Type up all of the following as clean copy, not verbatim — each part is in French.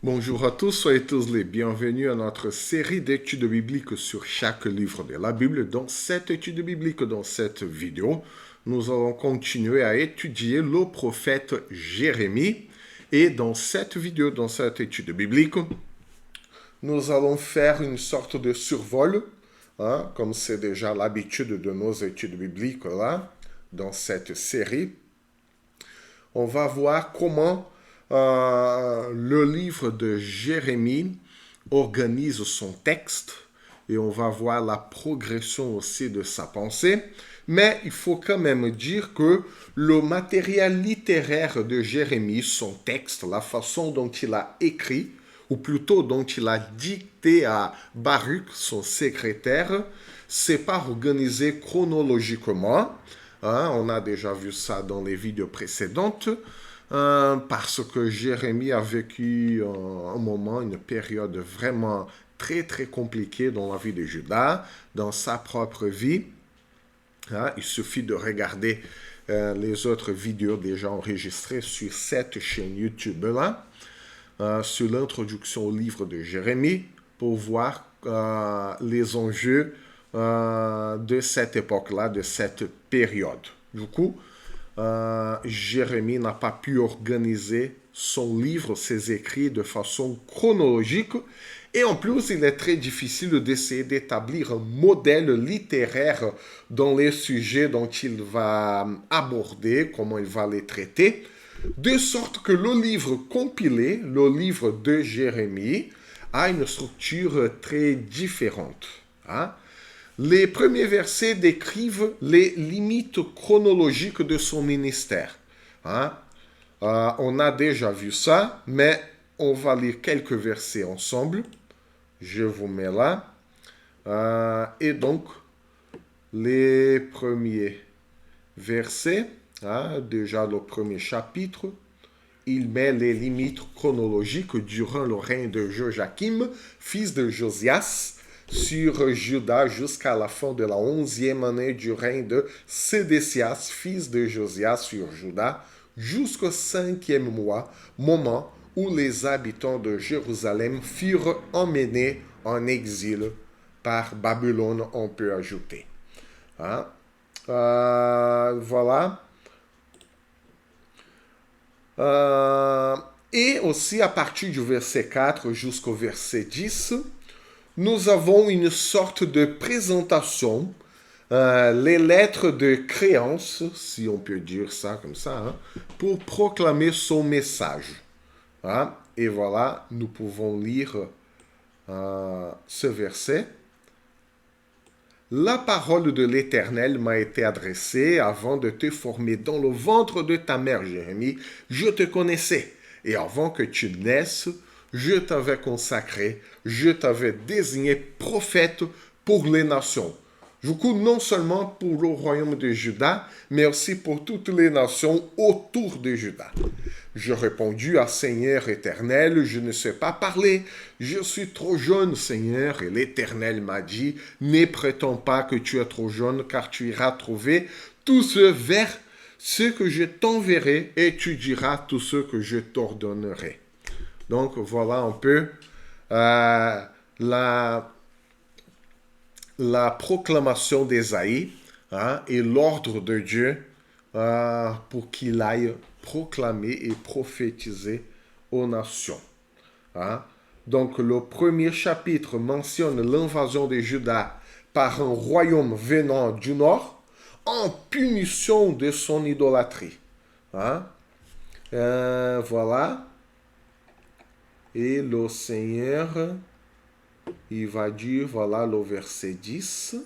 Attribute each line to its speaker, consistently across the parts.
Speaker 1: Bonjour à tous, soyez tous les bienvenus à notre série d'études bibliques sur chaque livre de la Bible. Dans cette étude biblique, dans cette vidéo, nous allons continuer à étudier le prophète Jérémie. Et dans cette vidéo, dans cette étude biblique, nous allons faire une sorte de survol, comme c'est déjà l'habitude de nos études bibliques là, dans cette série. On va voir comment le livre de Jérémie organise son texte et on va voir la progression aussi de sa pensée. Mais il faut quand même dire que le matériel littéraire de Jérémie, son texte, la façon dont il a écrit, ou plutôt dont il a dicté à Baruch, son secrétaire, c'est pas organisé chronologiquement. On a déjà vu ça dans les vidéos précédentes. Parce que Jérémie a vécu un moment, une période vraiment très très compliquée dans la vie de Judas, dans sa propre vie. Il suffit de regarder les autres vidéos déjà enregistrées sur cette chaîne YouTube-là, sur l'introduction au livre de Jérémie, pour voir les enjeux de cette époque-là, de cette période. Du coup, Jérémie n'a pas pu organiser son livre, ses écrits de façon chronologique. Et en plus, il est très difficile d'essayer d'établir un modèle littéraire dans les sujets dont il va aborder, comment il va les traiter, de sorte que le livre compilé, le livre de Jérémie, a une structure très différente. Les premiers versets décrivent les limites chronologiques de son ministère. On a déjà vu ça, mais on va lire quelques versets ensemble. Je vous mets là. Et donc, les premiers versets, déjà le premier chapitre, il met les limites chronologiques durant le règne de Joachim, fils de Josias, sur Juda jusqu'à la fin de la 11e année du règne de Sédécias, fils de Josias, sur Juda, jusqu'au 5e mois, moment où les habitants de Jérusalem furent emmenés en exil par Babylone, on peut ajouter. Voilà. Et aussi à partir du verset 4 jusqu'au verset 10, nous avons une sorte de présentation, les lettres de créance, si on peut dire ça comme ça, pour proclamer son message. Et voilà, nous pouvons lire ce verset. La parole de l'Éternel m'a été adressée avant de te former dans le ventre de ta mère, Jérémie. Je te connaissais. Et avant que tu naisses, je t'avais consacré, je t'avais désigné prophète pour les nations. Du coup, non seulement pour le royaume de Juda, mais aussi pour toutes les nations autour de Juda. Je répondis à Seigneur éternel, je ne sais pas parler, je suis trop jeune, Seigneur. Et l'Éternel m'a dit, ne prétends pas que tu es trop jeune, car tu iras trouver tout ce vers ce que je t'enverrai, et tu diras tout ce que je t'ordonnerai. Donc voilà un peu la proclamation d'Ésaïe et l'ordre de Dieu pour qu'il aille proclamer et prophétiser aux nations. Donc le premier chapitre mentionne l'invasion de Juda par un royaume venant du nord en punition de son idolâtrie. Voilà. Et le Seigneur, il va dire, voilà le verset 10.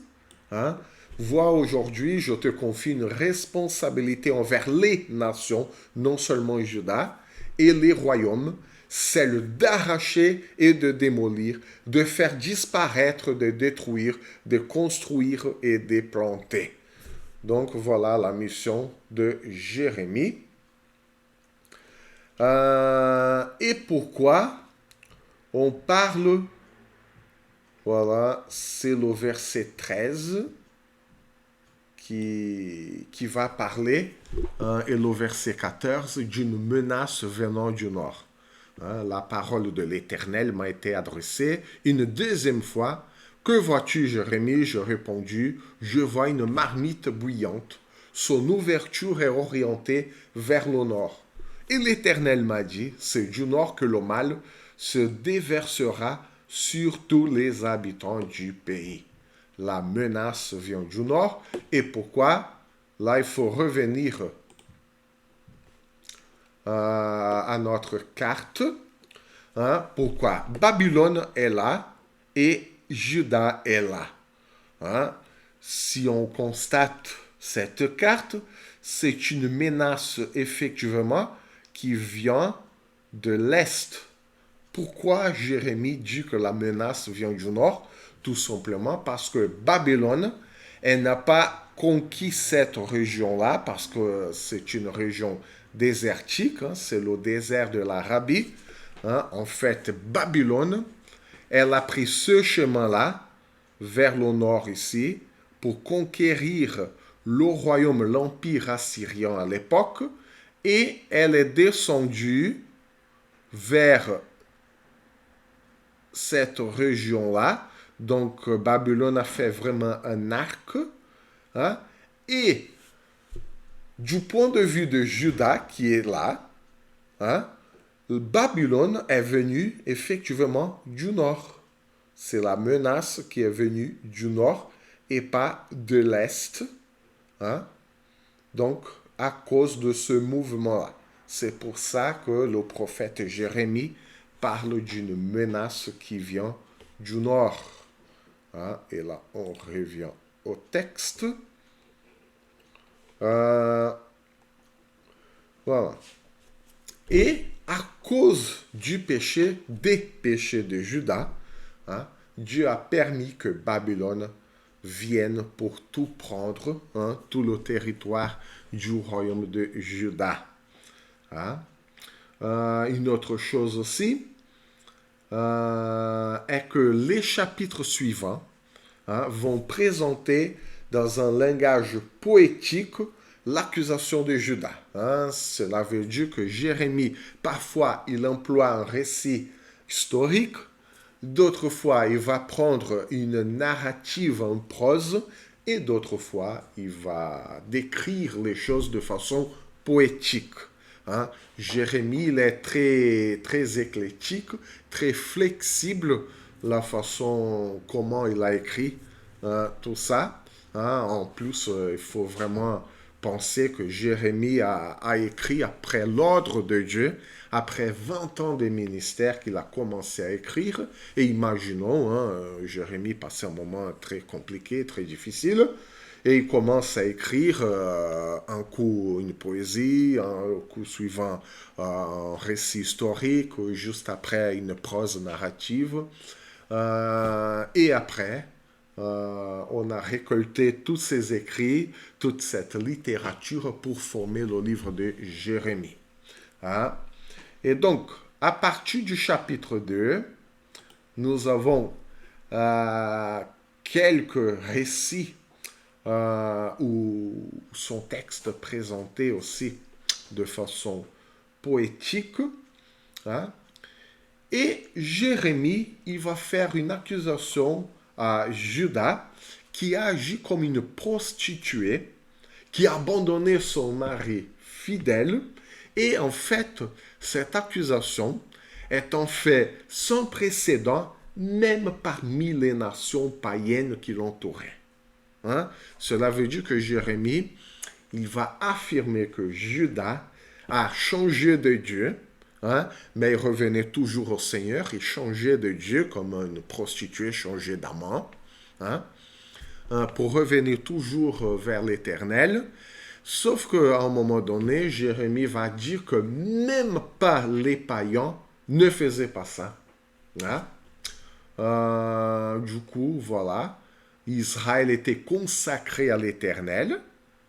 Speaker 1: Vois aujourd'hui, je te confie une responsabilité envers les nations, non seulement Juda, et les royaumes, celle d'arracher et de démolir, de faire disparaître, de détruire, de construire et de planter. Donc voilà la mission de Jérémie. Et pourquoi on parle, voilà, c'est le verset 13 qui va parler, et le verset 14, d'une menace venant du nord. Hein, la parole de l'Éternel m'a été adressée. Une deuxième fois, que vois-tu, Jérémie? Je répondis, je vois une marmite bouillante. Son ouverture est orientée vers le nord. Et l'Éternel m'a dit, c'est du nord que le mal se déversera sur tous les habitants du pays. La menace vient du nord. Et pourquoi? Là, il faut revenir à notre carte. Hein? Pourquoi? Babylone est là et Juda est là. Hein? Si on constate cette carte, c'est une menace effectivement qui vient de l'Est. Pourquoi Jérémie dit que la menace vient du Nord? Tout simplement parce que Babylone, elle n'a pas conquis cette région-là, parce que c'est une région désertique, hein, c'est le désert de l'Arabie. Hein. En fait, Babylone, elle a pris ce chemin-là, vers le nord ici, pour conquérir le royaume, l'empire assyrien à l'époque, et elle est descendue vers cette région-là. Donc, Babylone a fait vraiment un arc. Hein, et du point de vue de Juda, qui est là, hein, Babylone est venue effectivement du nord. C'est la menace qui est venue du nord et pas de l'est. Hein. Donc, à cause de ce mouvement-là. C'est pour ça que le prophète Jérémie parle d'une menace qui vient du nord. Hein. Et là, on revient au texte. Voilà. Et à cause du péché, des péchés de Juda, hein, Dieu a permis que Babylone vienne pour tout prendre, hein, tout le territoire du royaume de Juda. Hein. Une autre chose aussi est que les chapitres suivants, hein, vont présenter dans un langage poétique l'accusation de Juda. Hein. Cela veut dire que Jérémie, parfois, il emploie un récit historique, d'autres fois, il va prendre une narrative en prose, et d'autres fois, il va décrire les choses de façon poétique. Hein. Jérémie, il est très, très éclectique, très flexible, la façon comment il a écrit tout ça. Hein. En plus, il faut vraiment penser que Jérémie a écrit après l'ordre de Dieu, après 20 ans de ministère qu'il a commencé à écrire. Et imaginons, hein, Jérémie passait un moment très compliqué, très difficile. Et il commence à écrire un coup une poésie, un coup suivant un récit historique, juste après une prose narrative. Et après, on a récolté tous ces écrits, toute cette littérature pour former le livre de Jérémie. Hein? Et donc, à partir du chapitre 2, nous avons quelques récits où son texte présenté aussi de façon poétique. Hein? Et Jérémie, il va faire une accusation à Juda qui a agi comme une prostituée, qui a abandonné son mari fidèle. Et en fait, cette accusation est en fait sans précédent, même parmi les nations païennes qui l'entouraient. Hein? Cela veut dire que Jérémie, il va affirmer que Juda a changé de Dieu, hein? Mais il revenait toujours au Seigneur, il changeait de Dieu comme une prostituée changeait d'amant, hein? Pour revenir toujours vers l'Éternel. Sauf qu'à un moment donné, Jérémie va dire que même pas les païens ne faisaient pas ça. Hein? Du coup, voilà. Israël était consacré à l'Éternel.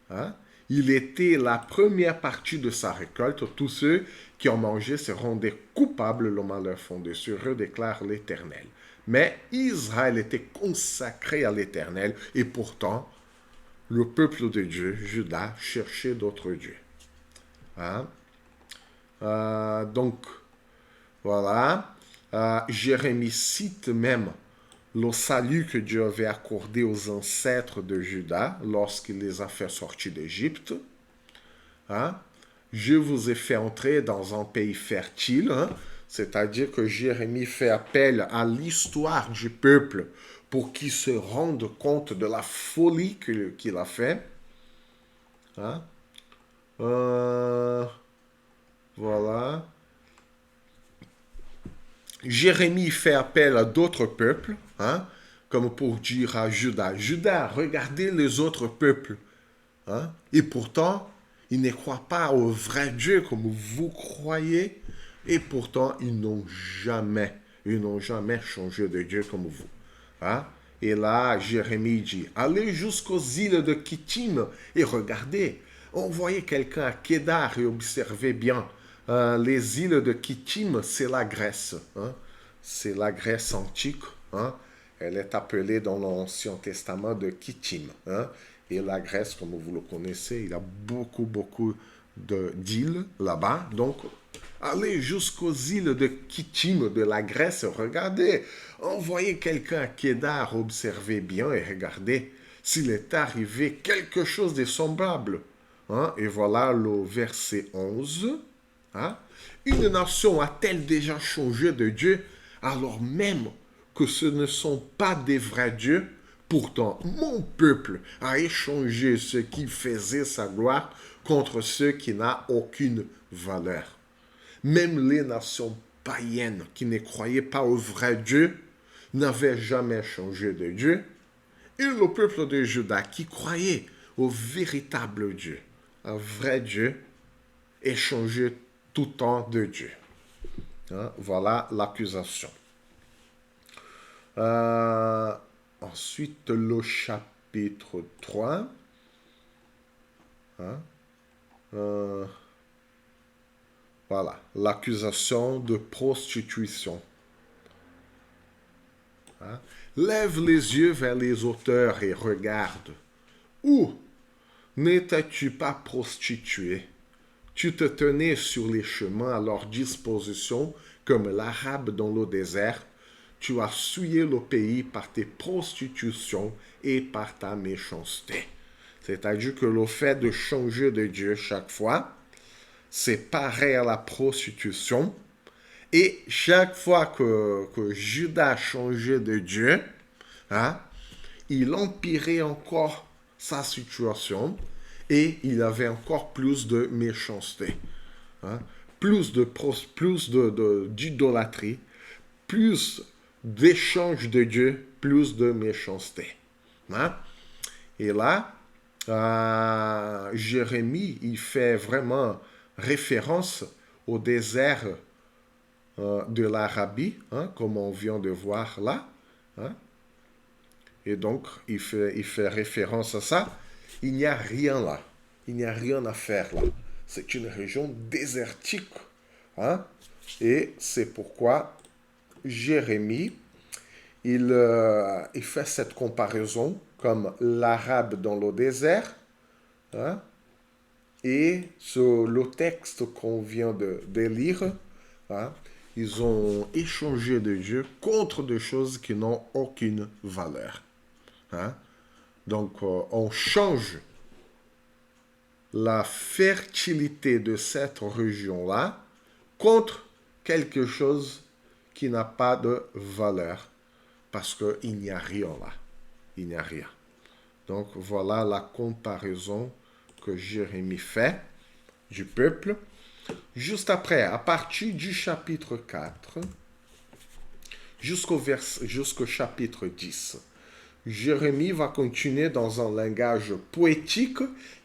Speaker 1: Hein? Il était la première partie de sa récolte. Tous ceux qui ont mangé se rendaient coupables, le malheur fondé sur eux, déclare l'Éternel. Mais Israël était consacré à l'Éternel et pourtant, le peuple de Dieu, Juda, cherchait d'autres dieux. Hein? Donc, Voilà. Jérémie cite même le salut que Dieu avait accordé aux ancêtres de Juda lorsqu'il les a fait sortir d'Égypte. Hein? Je vous ai fait entrer dans un pays fertile. Hein? C'est-à-dire que Jérémie fait appel à l'histoire du peuple pour qu'il se rende compte de la folie qu'il a fait. Hein? Voilà. Jérémie fait appel à d'autres peuples, hein, comme pour dire à Judas, Judas, regardez les autres peuples. Hein, et pourtant, ils ne croient pas au vrai Dieu comme vous croyez. Et pourtant, ils n'ont jamais changé de Dieu comme vous. Hein. Et là, Jérémie dit, allez jusqu'aux îles de Kittim et regardez. Envoyez quelqu'un à Kédar et observez bien. Les îles de Kittim, c'est la Grèce. Hein. C'est la Grèce antique. Hein. Elle est appelée dans l'Ancien Testament de Kittim. Hein. Et la Grèce, comme vous le connaissez, il y a beaucoup d'îles là-bas. Donc, allez jusqu'aux îles de Kittim de la Grèce, regardez. Envoyez quelqu'un à Kédar, observez bien et regardez s'il est arrivé quelque chose de semblable. Hein? Et voilà le verset 11. Hein? Une nation a-t-elle déjà changé de Dieu alors même que ce ne sont pas des vrais dieux? Pourtant, mon peuple a échangé ce qui faisait sa gloire contre ce qui n'a aucune valeur. Même les nations païennes qui ne croyaient pas au vrai Dieu n'avaient jamais changé de Dieu. Et le peuple de Juda qui croyait au véritable Dieu, un vrai Dieu, échangeait tout temps de Dieu. Hein, voilà l'accusation. Ensuite, le chapitre 3. Hein, voilà, l'accusation de prostitution. Hein, lève les yeux vers les auteurs et regarde. Où n'étais-tu pas prostitué? Tu te tenais sur les chemins à leur disposition comme l'Arabe dans le désert. Tu as souillé le pays par tes prostitutions et par ta méchanceté. C'est-à-dire que le fait de changer de Dieu chaque fois, c'est pareil à la prostitution. Et chaque fois que Judas changeait de Dieu, hein, il empirait encore sa situation et il avait encore plus de méchanceté, hein, plus d'idolâtrie, plus d'échange de Dieu, plus de méchanceté. Hein. Et là, Jérémie, il fait vraiment référence au désert de l'Arabie, hein, comme on vient de voir là. Hein. Et donc, il fait référence à ça. Il n'y a rien là. Il n'y a rien à faire là. C'est une région désertique. Hein. Et c'est pourquoi Jérémie, il fait cette comparaison comme l'Arabe dans le désert. Hein, et sur le texte qu'on vient de lire, hein, ils ont échangé de Dieu contre des choses qui n'ont aucune valeur. Hein. Donc, on change la fertilité de cette région-là contre quelque chose qui n'a pas de valeur. Parce qu'il n'y a rien là. Il n'y a rien. Donc, voilà la comparaison que Jérémie fait du peuple. Juste après, à partir du chapitre 4 jusqu'au chapitre 10, Jérémie va continuer dans un langage poétique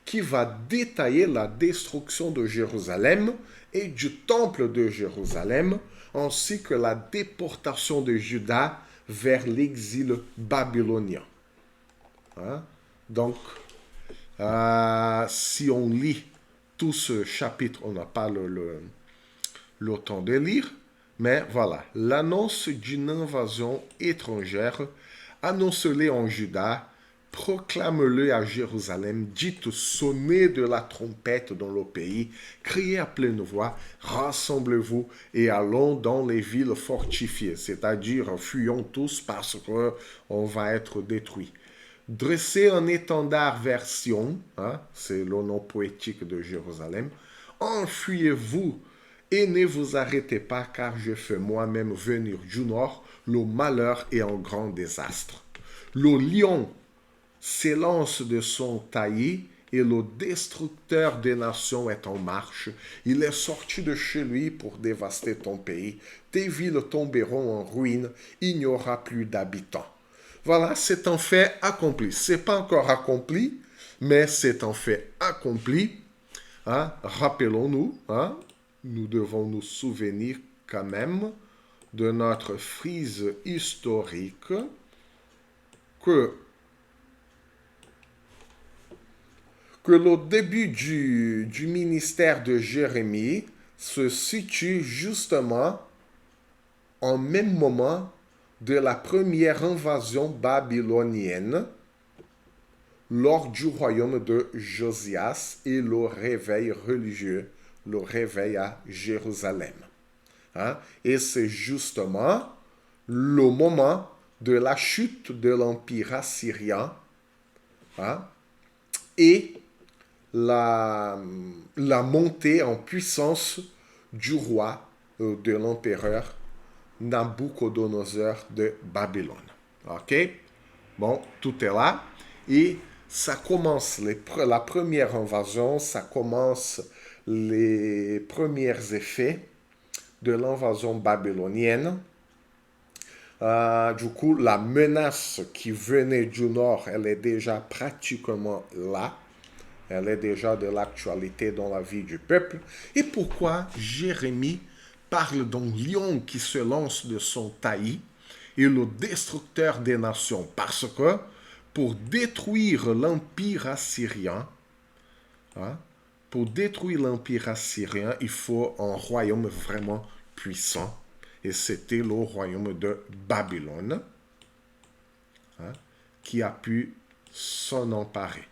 Speaker 1: qui va détailler la destruction de Jérusalem et du temple de Jérusalem, ainsi que la déportation de Juda vers l'exil babylonien. Hein? Donc, si on lit tout ce chapitre, on n'a pas le temps de lire, mais voilà, l'annonce d'une invasion étrangère annoncée en Juda proclame-le à Jérusalem, dites, sonnez de la trompette dans le pays, criez à pleine voix, rassemblez-vous et allons dans les villes fortifiées, c'est-à-dire fuyons tous parce qu'on va être détruits. Dressez un étendard vers Sion, hein, c'est le nom poétique de Jérusalem, enfuyez-vous et ne vous arrêtez pas car je fais moi-même venir du nord le malheur et un grand désastre. Le lion s'élance de son taillis et le destructeur des nations est en marche. Il est sorti de chez lui pour dévaster ton pays. Tes villes tomberont en ruine, il n'y aura plus d'habitants. Voilà, c'est un fait accompli. Ce n'est pas encore accompli, mais c'est un fait accompli. Hein? Rappelons-nous, hein? Nous devons nous souvenir quand même de notre frise historique que le début du ministère de Jérémie se situe justement en même moment de la première invasion babylonienne lors du royaume de Josias et le réveil religieux, le réveil à Jérusalem. Hein? Et c'est justement le moment de la chute de l'Empire assyrien, hein? Et la montée en puissance du roi, de l'empereur Nabucodonosor de Babylone. OK? Bon, tout est là. Et ça commence, la première invasion, ça commence les premiers effets de l'invasion babylonienne. Du coup, la menace qui venait du nord, elle est déjà pratiquement là. Elle est déjà de l'actualité dans la vie du peuple. Et pourquoi Jérémie parle d'un lion qui se lance de son taillis et le destructeur des nations? Parce que pour détruire l'empire assyrien, hein, il faut un royaume vraiment puissant. Et c'était le royaume de Babylone, hein, qui a pu s'en emparer.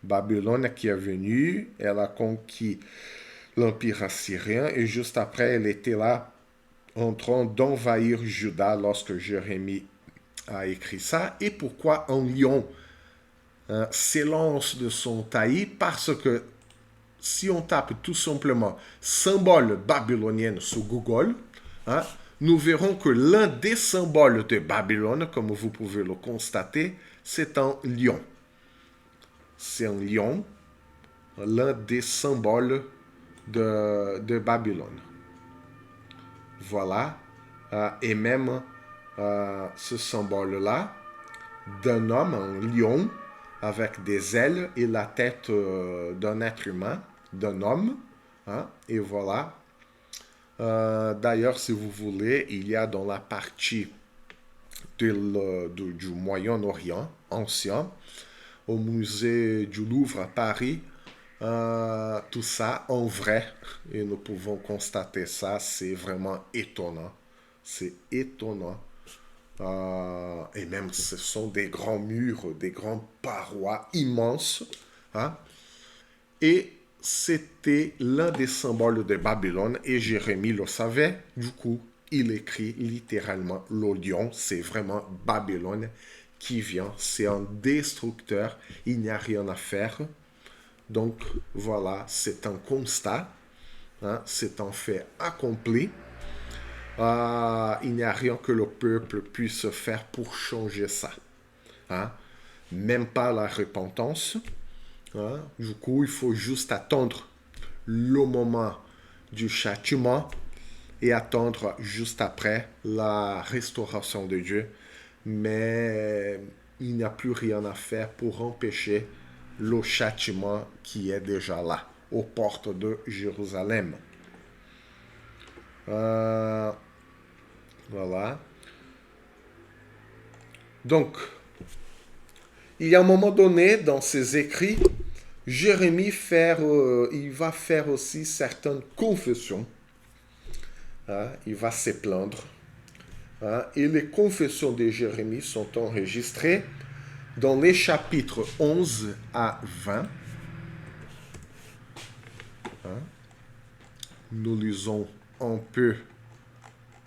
Speaker 1: Babylone qui est venue, elle a conquis l'empire assyrien et juste après, elle était là en train d'envahir Juda lorsque Jérémie a écrit ça. Et pourquoi un lion s'élance de son taillis? Parce que si on tape tout simplement symbole babylonienne sur Google, hein, nous verrons que l'un des symboles de Babylone, comme vous pouvez le constater, c'est un lion. C'est un lion, l'un des symboles de Babylone. Voilà. Et même ce symbole-là d'un homme, un lion, avec des ailes et la tête d'un être humain, d'un homme. Hein, et voilà. D'ailleurs, si vous voulez, il y a dans la partie du Moyen-Orient ancien, au musée du Louvre à Paris, tout ça en vrai. Et nous pouvons constater ça, c'est vraiment étonnant. C'est étonnant. Et même ce sont des grands murs, des grandes parois immenses. Hein? Et c'était l'un des symboles de Babylone et Jérémie le savait. Du coup, il écrit littéralement le lion. C'est vraiment Babylone qui vient. C'est un destructeur. Il n'y a rien à faire. Donc voilà, c'est un constat. Hein, c'est un fait accompli. Il n'y a rien que le peuple puisse faire pour changer ça. Hein? Même pas la repentance. Hein? Du coup, il faut juste attendre le moment du châtiment et attendre juste après la restauration de Dieu. Mais il n'y a plus rien à faire pour empêcher le châtiment qui est déjà là, aux portes de Jérusalem. Voilà. Donc, il y a un moment donné dans ses écrits, Jérémie il va faire aussi certaines confessions. Hein, il va se plaindre. Hein, et les confessions de Jérémie sont enregistrées dans les chapitres 11 à 20, hein, nous lisons un peu,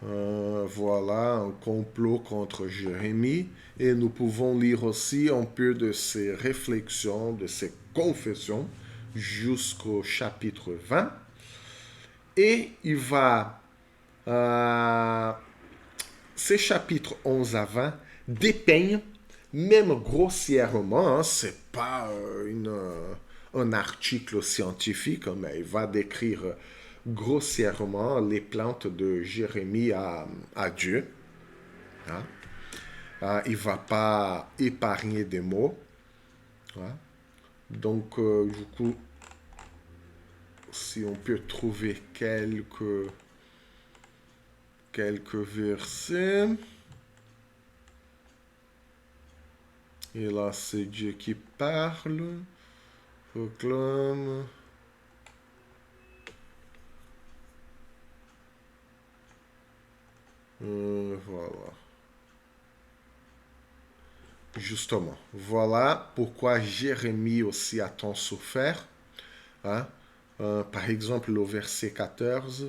Speaker 1: voilà, un complot contre Jérémie, et nous pouvons lire aussi un peu de ses réflexions, de ses confessions, jusqu'au chapitre 20. Et il va, ces chapitres 11 à 20 dépeignent, même grossièrement, hein, c'est pas un article scientifique, hein, mais il va décrire grossièrement les plaintes de Jérémie à Dieu. Hein. Il ne va pas épargner des mots. Hein. Donc, du coup, si on peut trouver quelques versets. Et là, c'est Dieu qui parle, proclame. Voilà. Justement, voilà pourquoi Jérémie aussi a tant souffert. Hein? Par exemple, au verset 14,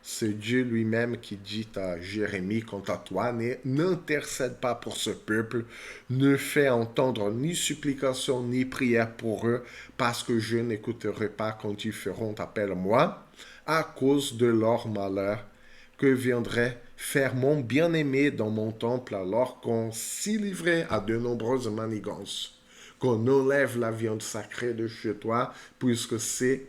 Speaker 1: c'est Dieu lui-même qui dit à Jérémie, quant à toi, n'intercède pas pour ce peuple, ne fais entendre ni supplication ni prière pour eux, parce que je n'écouterai pas quand ils feront appel à moi, à cause de leur malheur, que viendrait faire mon bien-aimé dans mon temple alors qu'on s'y livrait à de nombreuses manigances. Qu'on enlève la viande sacrée de chez toi, puisque c'est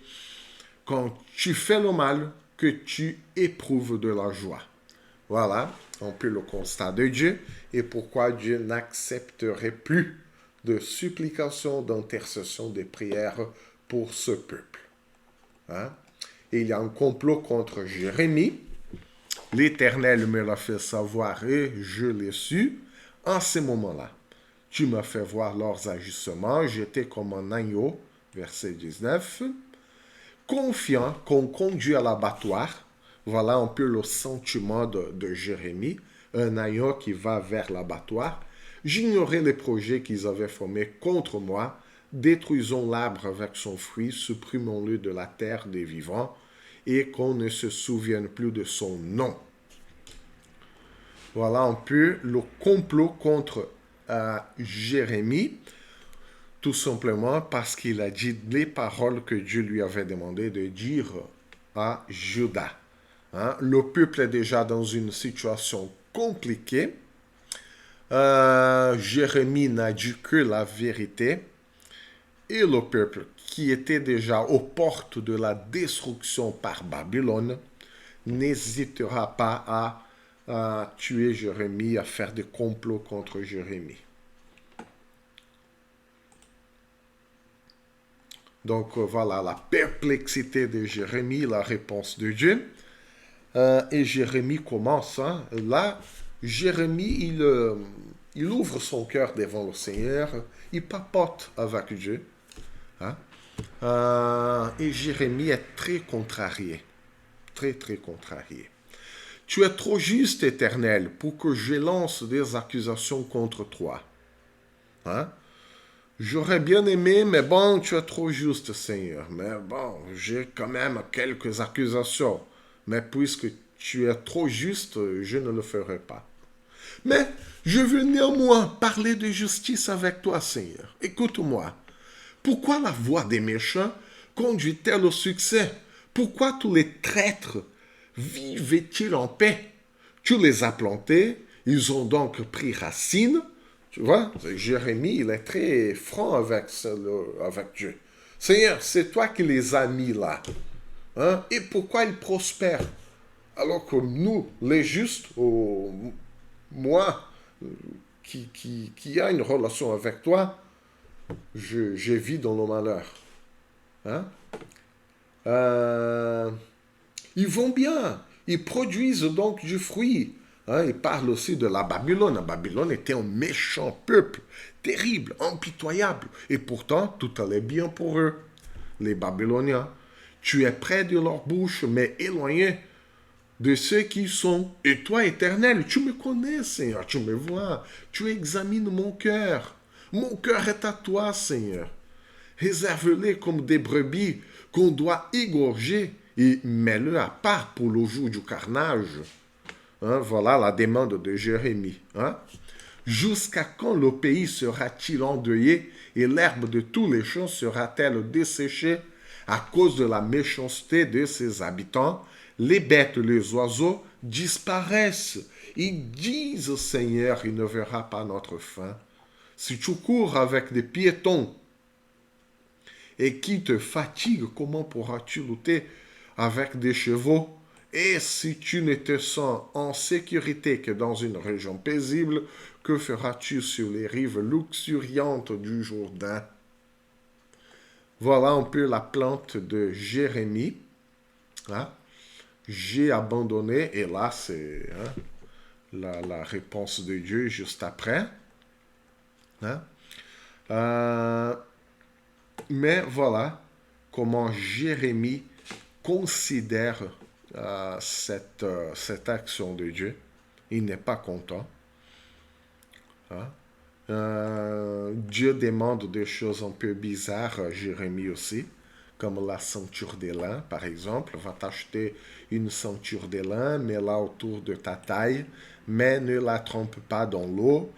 Speaker 1: quand tu fais le mal que tu éprouves de la joie. Voilà un peu le constat de Dieu et pourquoi Dieu n'accepterait plus de supplications, d'intercessions, de prières pour ce peuple. Hein? Et il y a un complot contre Jérémie. L'Éternel me l'a fait savoir et je l'ai su. En ces moments-là, tu m'as fait voir leurs ajustements. J'étais comme un agneau, verset 19, confiant qu'on conduit à l'abattoir. Voilà un peu le sentiment de Jérémie, un agneau qui va vers l'abattoir. J'ignorais les projets qu'ils avaient formés contre moi. Détruisons l'arbre avec son fruit, supprimons-le de la terre des vivants, et qu'on ne se souvienne plus de son nom. Voilà un peu le complot contre Jérémie, tout simplement parce qu'il a dit les paroles que Dieu lui avait demandé de dire à Juda. Hein? Le peuple est déjà dans une situation compliquée. Jérémie n'a dit que la vérité. Et le peuple, qui était déjà aux portes de la destruction par Babylone, n'hésitera pas à tuer Jérémie, à faire des complots contre Jérémie. Donc voilà la perplexité de Jérémie, la réponse de Dieu. Et Jérémie commence. Hein, là, Jérémie, il ouvre son cœur devant le Seigneur. Il papote avec Dieu. Hein? Et Jérémie est très contrarié. Très, très contrarié. Tu es trop juste, Éternel, pour que je lance des accusations contre toi. Hein? J'aurais bien aimé, mais bon, tu es trop juste, Seigneur. Mais bon, j'ai quand même quelques accusations. Mais puisque tu es trop juste, je ne le ferai pas. Mais je veux néanmoins parler de justice avec toi, Seigneur. Écoute-moi. Pourquoi la voie des méchants conduit-elle au succès? Pourquoi tous les traîtres vivaient-ils en paix? Tu les as plantés, ils ont donc pris racine. Tu vois, Jérémie, il est très franc avec Dieu. Seigneur, c'est toi qui les as mis là. Hein? Et pourquoi ils prospèrent? Alors que nous, les justes, moi, qui a une relation avec toi, je vis dans le malheur. Hein? Ils vont bien. Ils produisent donc du fruit. Hein? Il parle aussi de la Babylone. La Babylone était un méchant peuple, terrible, impitoyable. Et pourtant, tout allait bien pour eux. Les Babyloniens. Tu es près de leur bouche, mais éloigné de ceux qui sont. Et toi, Éternel, tu me connais, Seigneur, tu me vois. Tu examines mon cœur. Mon cœur est à toi, Seigneur. Réserve-les comme des brebis qu'on doit égorger et mets-le à part pour le jour du carnage. Hein, voilà la demande de Jérémie. Hein. Jusqu'à quand le pays sera-t-il endeuillé et l'herbe de tous les champs sera-t-elle desséchée à cause de la méchanceté de ses habitants? Les bêtes, les oiseaux disparaissent. Ils disent, Seigneur, il ne verra pas notre fin. Si tu cours avec des piétons et qui te fatigue, comment pourras-tu lutter avec des chevaux? Et si tu ne te sens en sécurité que dans une région paisible, que feras-tu sur les rives luxuriantes du Jourdain? Voilà un peu la plainte de Jérémie. Hein? J'ai abandonné, et là c'est la réponse de Dieu juste après. Hein? Mais voilà comment Jérémie considère cette action de Dieu. Il n'est pas content. Hein? Dieu demande des choses un peu bizarres à Jérémie aussi, comme la ceinture de lin, par exemple. Va t'acheter une ceinture de lin, mets-la autour de ta taille, mais ne la trempe pas dans l'eau.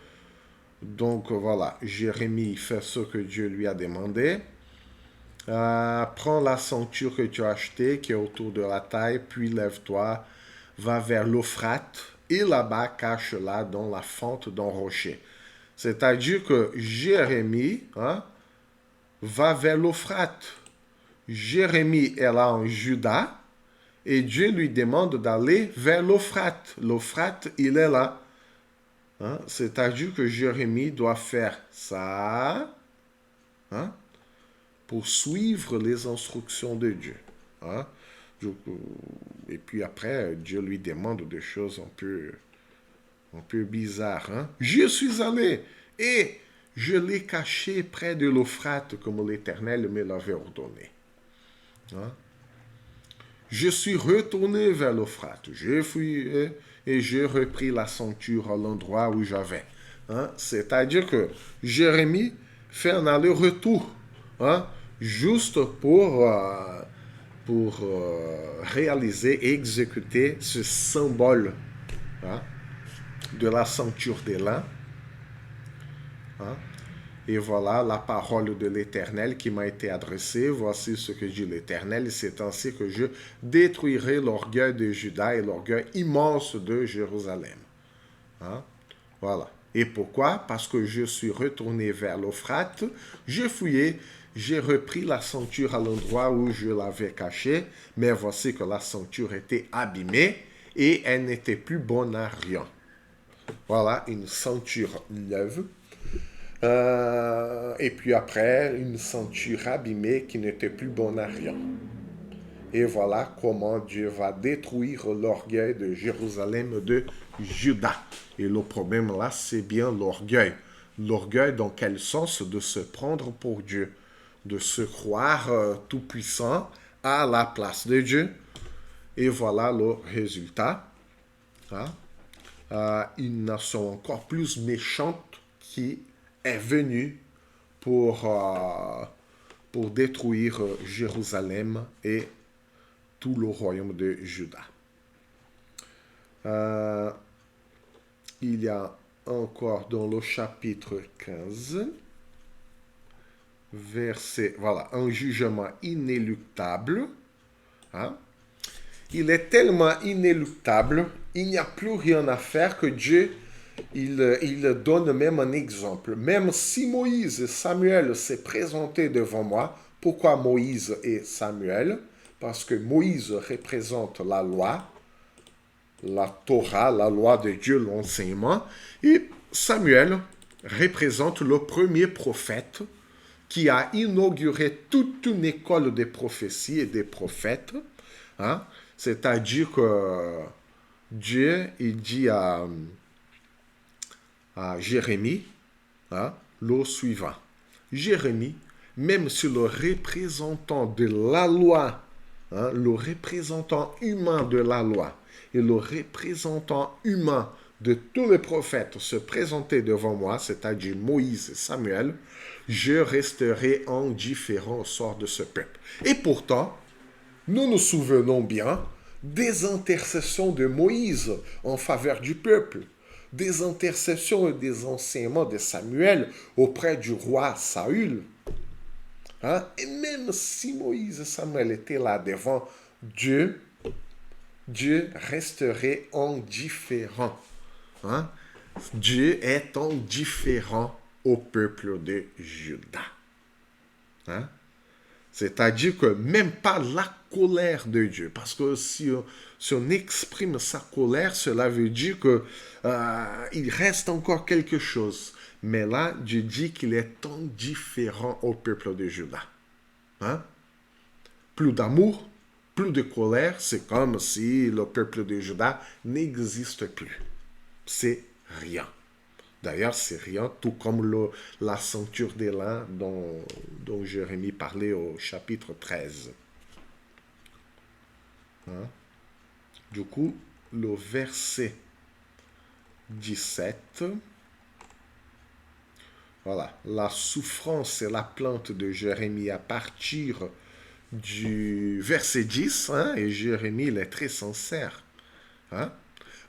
Speaker 1: Donc voilà, Jérémie fait ce que Dieu lui a demandé. Prends la ceinture que tu as achetée, qui est autour de la taille, puis lève-toi, va vers l'Euphrate, et là-bas cache-la dans la fente d'un rocher. C'est-à-dire que Jérémie va vers l'Euphrate. Jérémie est là en Juda, et Dieu lui demande d'aller vers l'Euphrate. L'Euphrate, il est là. C'est-à-dire que Jérémie doit faire ça pour suivre les instructions de Dieu. Et puis après, Dieu lui demande des choses un peu bizarres. Je suis allé et je l'ai caché près de l'Euphrate comme l'Éternel me l'avait ordonné. Je suis retourné vers l'Euphrate. J'ai fouillé et j'ai repris la ceinture à l'endroit où j'avais. C'est-à-dire que Jérémie fait un aller-retour. Juste pour réaliser et exécuter ce symbole de la ceinture des lins. Et voilà la parole de l'Éternel qui m'a été adressée. Voici ce que dit l'Éternel. C'est ainsi que je détruirai l'orgueil de Juda et l'orgueil immense de Jérusalem. Voilà. Et pourquoi? Parce que je suis retourné vers l'Euphrate, j'ai fouillé, j'ai repris la ceinture à l'endroit où je l'avais cachée, mais voici que la ceinture était abîmée et elle n'était plus bonne à rien. Voilà, une ceinture neuve. Et puis après, une ceinture abîmée qui n'était plus bonne à rien. Et voilà comment Dieu va détruire l'orgueil de Jérusalem, de Juda. Et le problème là, c'est bien l'orgueil. L'orgueil dans quel sens? De se prendre pour Dieu, de se croire tout-puissant à la place de Dieu. Et voilà le résultat. Une nation encore plus méchante qui est venue pour détruire Jérusalem et tout le royaume de Juda. Il y a encore dans le chapitre 15, verset, voilà, un jugement inéluctable. Il est tellement inéluctable, il n'y a plus rien à faire que Dieu, il donne même un exemple. Même si Moïse et Samuel s'est présenté devant moi, pourquoi Moïse et Samuel? Parce que Moïse représente la loi, la Torah, la loi de Dieu, l'enseignement, et Samuel représente le premier prophète qui a inauguré toute une école des prophéties et des prophètes. C'est-à-dire que Dieu, il dit à Jérémie le suivant. Jérémie, même si le représentant de la loi, le représentant humain de la loi et le représentant humain de tous les prophètes se présenter devant moi, c'est-à-dire Moïse et Samuel, je resterai indifférent au sort de ce peuple. Et pourtant, nous nous souvenons bien des intercessions de Moïse en faveur du peuple, des intercessions et des enseignements de Samuel auprès du roi Saül. Hein? Et même si Moïse et Samuel étaient là devant Dieu, Dieu resterait indifférent. Hein? Dieu est indifférent au peuple de Juda. Hein? C'est-à-dire que même pas la colère de Dieu. Parce que si on exprime sa colère, cela veut dire que il reste encore quelque chose. Mais là, Dieu dit qu'il est indifférent au peuple de Juda. Hein? Plus d'amour, plus de colère, c'est comme si le peuple de Juda n'existe plus. C'est rien. D'ailleurs, c'est rien, tout comme la ceinture des lins dont Jérémie parlait au chapitre 13. Hein? Du coup, le verset 17, voilà, la souffrance et la plainte de Jérémie à partir du verset 10, hein, et Jérémie, il est très sincère. Hein?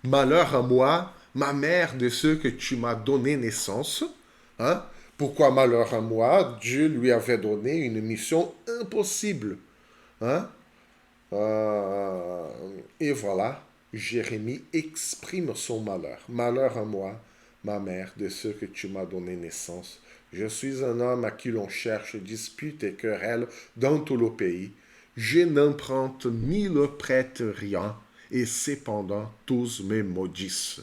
Speaker 1: Malheur à moi, ma mère, de ceux que tu m'as donné naissance. Hein? Pourquoi malheur à moi? Dieu lui avait donné une mission impossible. Hein? Et voilà, Jérémie exprime son malheur. Malheur à moi, ma mère, de ceux que tu m'as donné naissance. Je suis un homme à qui l'on cherche dispute et querelle dans tout le pays. Je n'emprunte ni ne prête rien, et cependant tous me maudissent.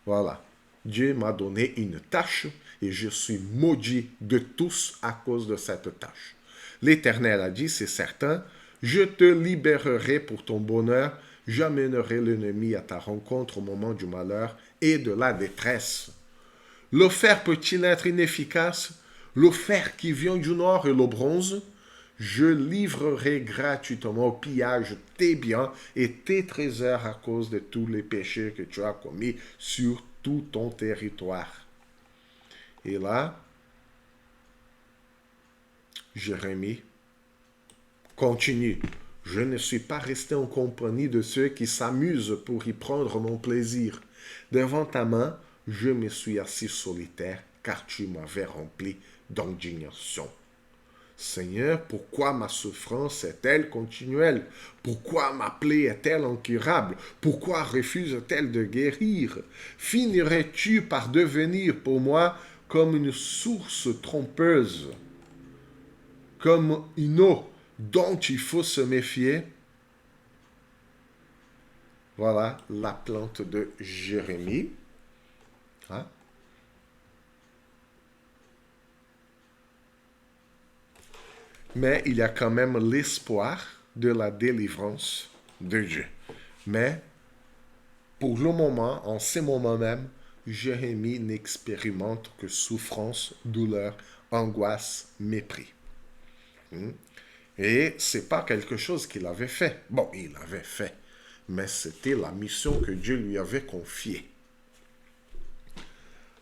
Speaker 1: Voilà. Dieu m'a donné une tâche et je suis maudit de tous à cause de cette tâche. L'Éternel a dit, c'est certain, je te libérerai pour ton bonheur, j'amènerai l'ennemi à ta rencontre au moment du malheur et de la détresse. Le fer peut-il être inefficace? Le fer qui vient du nord et le bronze? Je livrerai gratuitement au pillage tes biens et tes trésors à cause de tous les péchés que tu as commis sur tout ton territoire. Et là, Jérémie continue. Je ne suis pas resté en compagnie de ceux qui s'amusent pour y prendre mon plaisir. Devant ta main, je me suis assis solitaire, car tu m'avais rempli d'indignation. Seigneur, pourquoi ma souffrance est-elle continuelle? Pourquoi ma plaie est-elle incurable? Pourquoi refuse-t-elle de guérir? Finirais-tu par devenir pour moi comme une source trompeuse, comme une eau dont il faut se méfier? Voilà la plainte de Jérémie. Hein? Mais il y a quand même l'espoir de la délivrance de Dieu. Mais pour le moment, en ce moment même, Jérémie n'expérimente que souffrance, douleur, angoisse, mépris. Et c'est pas quelque chose qu'il avait fait. Bon, il avait fait, mais c'était la mission que Dieu lui avait confiée.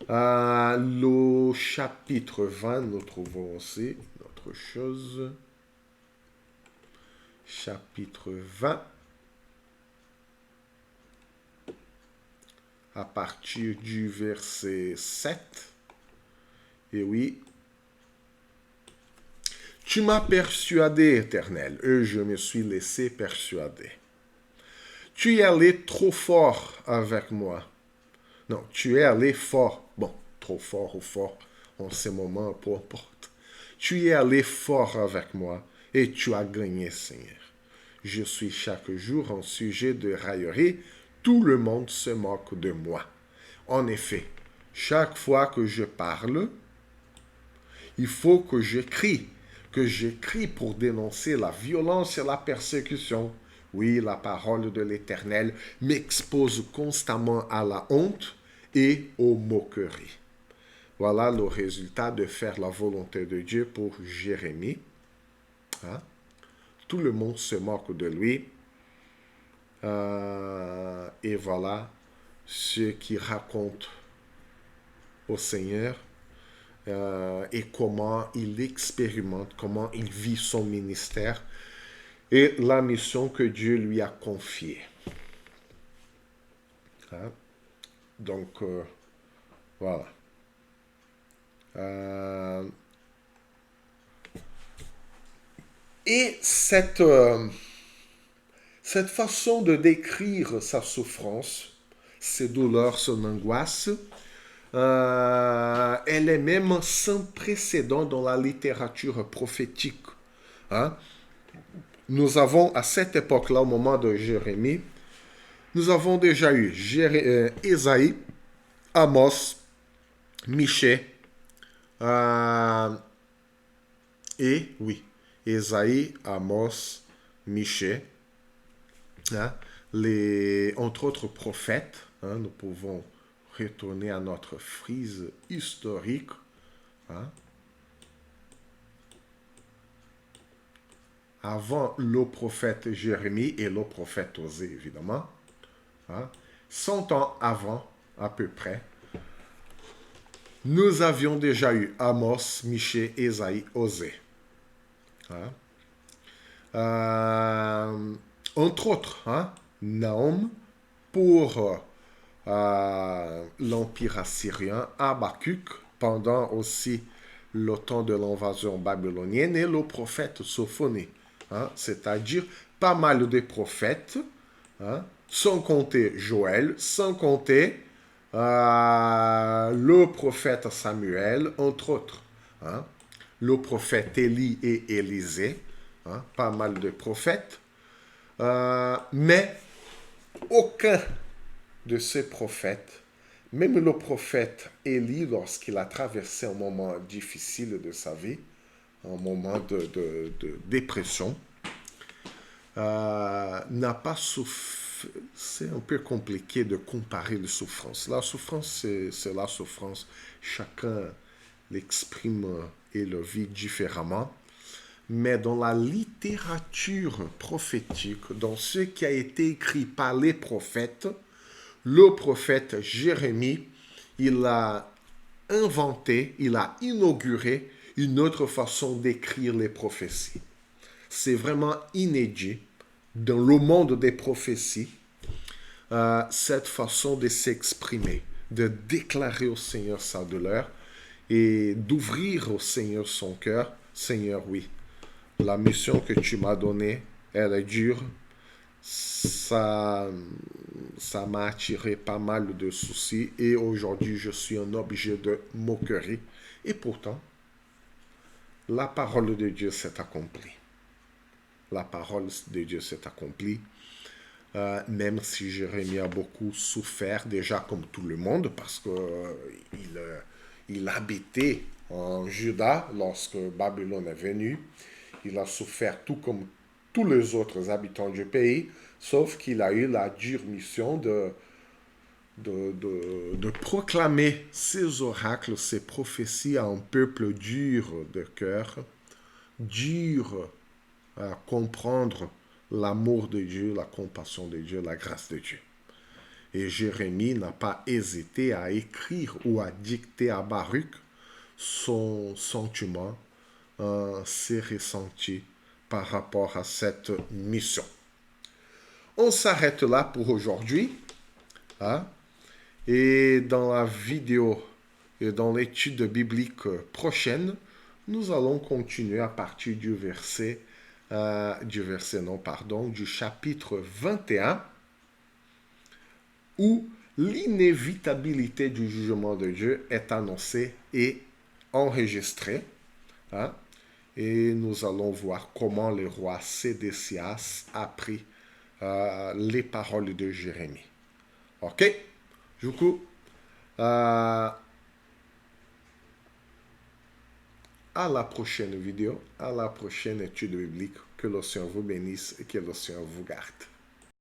Speaker 1: Le chapitre 20, nous trouvons aussi une autre chose. Chapitre 20, à partir du verset 7. Et oui, tu m'as persuadé, Éternel, et je me suis laissé persuader. Tu es allé trop fort avec moi. Non, tu es allé fort. Bon, trop fort ou fort, en ce moment, peu importe. Tu es allé fort avec moi et tu as gagné, Seigneur. Je suis chaque jour en sujet de raillerie. Tout le monde se moque de moi. En effet, chaque fois que je parle, il faut que j'écris pour dénoncer la violence et la persécution. Oui, la parole de l'Éternel m'expose constamment à la honte et aux moqueries. Voilà le résultat de faire la volonté de Dieu pour Jérémie. Hein? Tout le monde se moque de lui. Et voilà ce qu'il raconte au Seigneur et comment il expérimente, comment il vit son ministère et la mission que Dieu lui a confiée. Hein? Donc, voilà. Et cette façon de décrire sa souffrance, ses douleurs, son angoisse, elle est même sans précédent dans la littérature prophétique. Hein? Nous avons, à cette époque-là, au moment de Jérémie, nous avons déjà eu Ésaïe, Amos, Michée, et oui, Ésaïe, Amos, Michée, hein, entre autres prophètes. Hein, nous pouvons retourner à notre frise historique. Hein, avant le prophète Jérémie et le prophète Osée, évidemment. Hein, 100 ans avant, à peu près, nous avions déjà eu Amos, Michée, Ésaïe, Osée. Hein, entre autres, hein, Nahum pour l'Empire assyrien, Habakkuk pendant aussi le temps de l'invasion babylonienne et le prophète Sophonie. Hein, c'est-à-dire pas mal de prophètes, hein, sans compter Joël, sans compter le prophète Samuel, entre autres. Hein, le prophète Élie et Élisée, hein, pas mal de prophètes. Mais aucun de ces prophètes, même le prophète Élie, lorsqu'il a traversé un moment difficile de sa vie, un moment de dépression, n'a pas souffert. C'est un peu compliqué de comparer les souffrances. La souffrance, c'est la souffrance. Chacun l'exprime et le vit différemment. Mais dans la littérature prophétique, dans ce qui a été écrit par les prophètes, le prophète Jérémie, il a inventé, il a inauguré une autre façon d'écrire les prophéties. C'est vraiment inédit dans le monde des prophéties, cette façon de s'exprimer, de déclarer au Seigneur sa douleur et d'ouvrir au Seigneur son cœur. Seigneur, oui, la mission que tu m'as donnée, elle est dure. Ça m'a attiré pas mal de soucis et aujourd'hui je suis un objet de moquerie. Et pourtant, la parole de Dieu s'est accomplie. La parole de Dieu s'est accomplie. Même si Jérémie a beaucoup souffert, déjà comme tout le monde, parce qu'il habitait en Juda lorsque Babylone est venue. Il a souffert tout comme tous les autres habitants du pays, sauf qu'il a eu la dure mission de proclamer ces oracles, ces prophéties à un peuple dur de cœur, dur à comprendre l'amour de Dieu, la compassion de Dieu, la grâce de Dieu. Et Jérémie n'a pas hésité à écrire ou à dicter à Baruch son sentiment, ses ressentis par rapport à cette mission. On s'arrête là pour aujourd'hui. Hein? Et dans la vidéo et dans l'étude biblique prochaine, nous allons continuer à partir du du chapitre 21, où l'inévitabilité du jugement de Dieu est annoncée et enregistrée. Hein? Et nous allons voir comment le roi Sédécias a pris les paroles de Jérémie. Ok? Du coup, à la prochaine vidéo, à la prochaine étude biblique. Que le Seigneur vous bénisse et que le Seigneur vous garde.